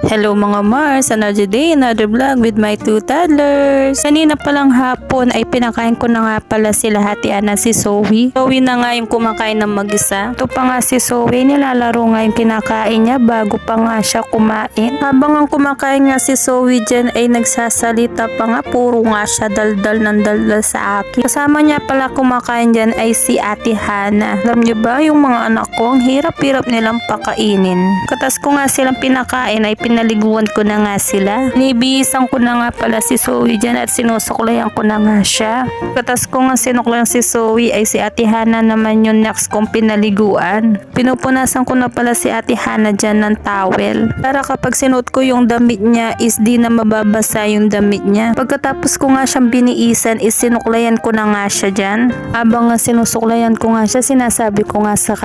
Hello mga Mars, another day, another vlog with my two toddlers. Kanina palang hapon ay pinakain ko na nga pala sila hatian na si Zoe. Zoe na nga yung kumakain ng mag-isa. Ito pa nga si Zoe, nilalaro nga yung kinakain niya bago pa nga siya kumain. Habang ang kumakain nga si Zoe dyan ay nagsasalita pa nga, puro nga siya daldal ng daldal sa akin. Kasama niya pala kumakain dyan ay si Ate Hana. Alam niyo ba yung mga anak ko, ang hirap-hirap nilang pakainin. Katas ko nga silang pinakain ay pinaliguan ko na nga sila. Nibihisan ko na nga pala si Zoe dyan at sinusuklayan ko na nga siya. Katas ko nga sinuklayan si Zoe ay si Ate Hana naman yung next kong pinaliguan. Pinupunasan ko na pala si Ate Hana dyan ng towel. Para kapag sinuot ko yung damit niya is di na mababasa yung damit niya. Pagkatapos ko nga siyang biniisan is sinuklayan ko na nga siya dyan. Habang nga sinusuklayan ko nga siya, sinasabi ko nga sa kanya